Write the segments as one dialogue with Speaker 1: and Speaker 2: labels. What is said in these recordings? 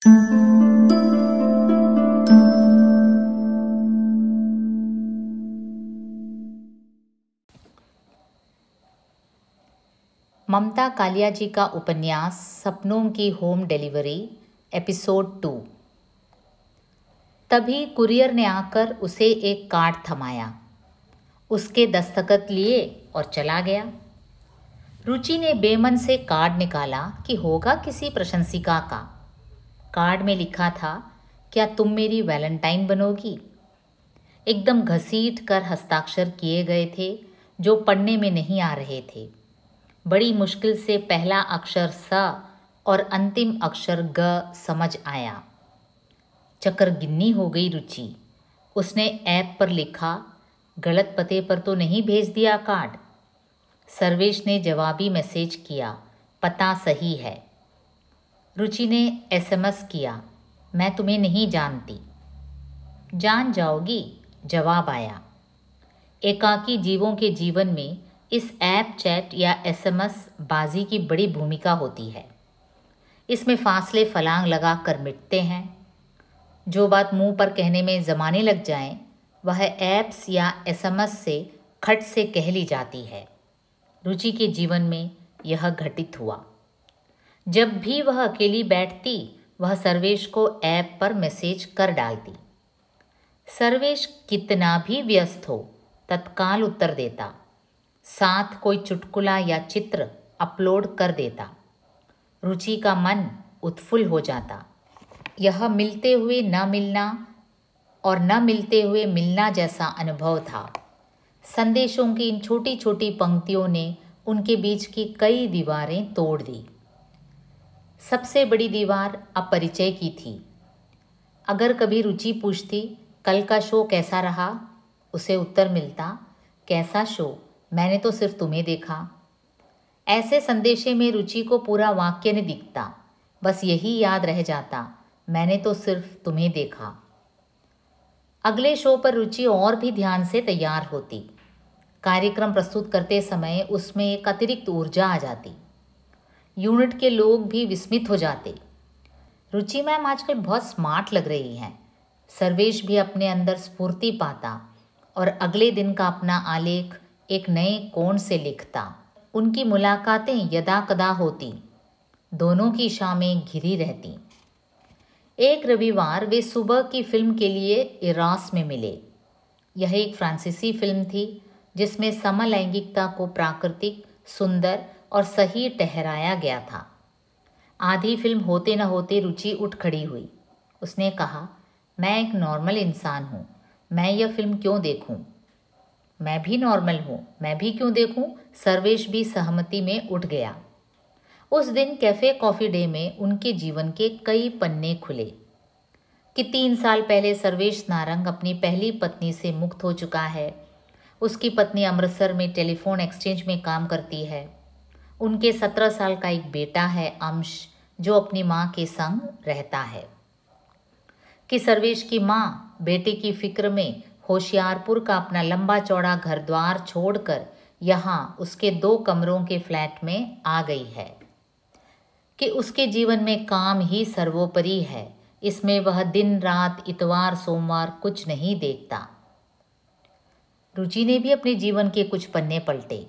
Speaker 1: ममता कालिया जी का उपन्यास सपनों की होम डिलीवरी एपिसोड 2। तभी कुरियर ने आकर उसे एक कार्ड थमाया, उसके दस्तखत लिए और चला गया। रुचि ने बेमन से कार्ड निकाला कि होगा किसी प्रशंसिका का। कार्ड में लिखा था, क्या तुम मेरी वैलेंटाइन बनोगी। एकदम घसीट कर हस्ताक्षर किए गए थे जो पढ़ने में नहीं आ रहे थे। बड़ी मुश्किल से पहला अक्षर स और अंतिम अक्षर ग समझ आया। चक्करगिन्नी हो गई रुचि। उसने ऐप पर लिखा, गलत पते पर तो नहीं भेज दिया कार्ड। सर्वेश ने जवाबी मैसेज किया, पता सही है। रुचि ने एसएमएस किया, मैं तुम्हें नहीं जानती। जान जाओगी, जवाब आया। एकाकी जीवों के जीवन में इस ऐप चैट या एसएमएस बाजी की बड़ी भूमिका होती है। इसमें फासले फलांग लगा कर मिटते हैं। जो बात मुंह पर कहने में ज़माने लग जाएं, वह ऐप्स या एसएमएस से खट से कह ली जाती है। रुचि के जीवन में यह घटित हुआ। जब भी वह अकेली बैठती, वह सर्वेश को ऐप पर मैसेज कर डालती। सर्वेश कितना भी व्यस्त हो, तत्काल उत्तर देता, साथ कोई चुटकुला या चित्र अपलोड कर देता। रुचि का मन उत्फुल्ल हो जाता। यह मिलते हुए न मिलना और न मिलते हुए मिलना जैसा अनुभव था। संदेशों की इन छोटी छोटी पंक्तियों ने उनके बीच की कई दीवारें तोड़ दी। सबसे बड़ी दीवार अपरिचय की थी। अगर कभी रुचि पूछती, कल का शो कैसा रहा, उसे उत्तर मिलता, कैसा शो, मैंने तो सिर्फ तुम्हें देखा। ऐसे संदेशे में रुचि को पूरा वाक्य नहीं दिखता, बस यही याद रह जाता, मैंने तो सिर्फ तुम्हें देखा। अगले शो पर रुचि और भी ध्यान से तैयार होती। कार्यक्रम प्रस्तुत करते समय उसमें एक अतिरिक्त ऊर्जा आ जाती। यूनिट के लोग भी विस्मित हो जाते, रुचि मैम आजकल बहुत स्मार्ट लग रही हैं। सर्वेश भी अपने अंदर स्फूर्ति पाता और अगले दिन का अपना आलेख एक नए कोण से लिखता। उनकी मुलाकातें यदा कदा होती, दोनों की शामें घिरी रहती। एक रविवार वे सुबह की फिल्म के लिए इरास में मिले। यह एक फ्रांसीसी फिल्म थी जिसमें समलैंगिकता को प्राकृतिक, सुंदर और सही ठहराया गया था। आधी फिल्म होते न होते रुचि उठ खड़ी हुई। उसने कहा, मैं एक नॉर्मल इंसान हूँ, मैं यह फिल्म क्यों देखूँ। मैं भी नॉर्मल हूँ, मैं भी क्यों देखूँ। सर्वेश भी सहमति में उठ गया। उस दिन कैफ़े कॉफ़ी डे में उनके जीवन के कई पन्ने खुले कि 3 साल पहले सर्वेश नारंग अपनी पहली पत्नी से मुक्त हो चुका है। उसकी पत्नी अमृतसर में टेलीफोन एक्सचेंज में काम करती है। उनके 17 साल का एक बेटा है अंश, जो अपनी माँ के संग रहता है। कि सर्वेश की माँ बेटे की फिक्र में होशियारपुर का अपना लंबा चौड़ा घर द्वार छोड़कर यहाँ उसके 2 कमरों के फ्लैट में आ गई है। कि उसके जीवन में काम ही सर्वोपरि है। इसमें वह दिन रात, इतवार सोमवार कुछ नहीं देखता। रुचि ने भी अपने जीवन के कुछ पन्ने पलटे।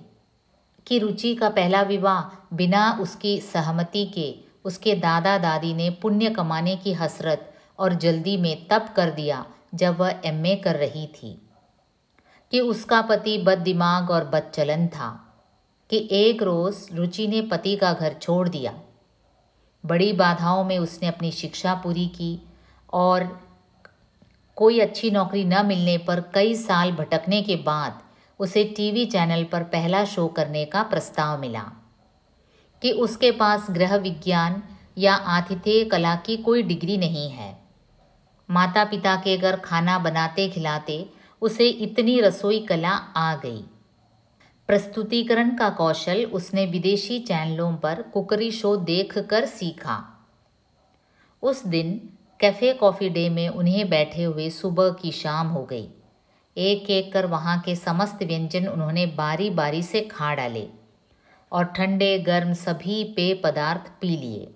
Speaker 1: कि रुचि का पहला विवाह बिना उसकी सहमति के उसके दादा दादी ने पुण्य कमाने की हसरत और जल्दी में तब कर दिया जब वह एमए कर रही थी। कि उसका पति बददिमाग और बदचलन था। कि एक रोज़ रुचि ने पति का घर छोड़ दिया। बड़ी बाधाओं में उसने अपनी शिक्षा पूरी की और कोई अच्छी नौकरी न मिलने पर कई साल भटकने के बाद उसे टीवी चैनल पर पहला शो करने का प्रस्ताव मिला। कि उसके पास गृह विज्ञान या आतिथ्य कला की कोई डिग्री नहीं है। माता पिता के घर खाना बनाते खिलाते उसे इतनी रसोई कला आ गई। प्रस्तुतिकरण का कौशल उसने विदेशी चैनलों पर कुकरी शो देखकर सीखा। उस दिन कैफ़े कॉफ़ी डे में उन्हें बैठे हुए सुबह की शाम हो गई। एक एक कर वहाँ के समस्त व्यंजन उन्होंने बारी बारी से खा डाले और ठंडे गर्म सभी पेय पदार्थ पी लिए।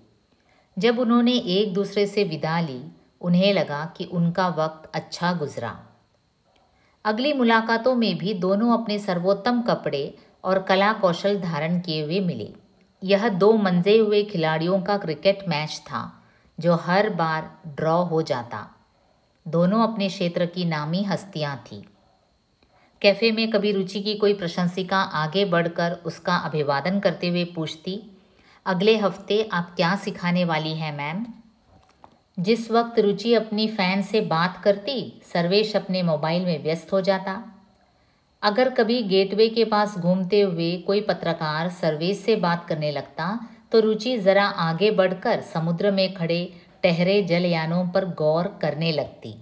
Speaker 1: जब उन्होंने एक दूसरे से विदा ली, उन्हें लगा कि उनका वक्त अच्छा गुजरा। अगली मुलाकातों में भी दोनों अपने सर्वोत्तम कपड़े और कला कौशल धारण किए हुए मिले। यह दो मंजे हुए खिलाड़ियों का क्रिकेट मैच था जो हर बार ड्रॉ हो जाता। दोनों अपने क्षेत्र की नामी हस्तियां थीं। कैफ़े में कभी रुचि की कोई प्रशंसिका आगे बढ़कर उसका अभिवादन करते हुए पूछती, अगले हफ्ते आप क्या सिखाने वाली हैं मैम? जिस वक्त रुचि अपनी फ़ैन से बात करती, सर्वेश अपने मोबाइल में व्यस्त हो जाता। अगर कभी गेटवे के पास घूमते हुए कोई पत्रकार सर्वेश से बात करने लगता तो रुचि ज़रा आगे बढ़कर समुद्र में खड़े टहरे जलयानों पर गौर करने लगती।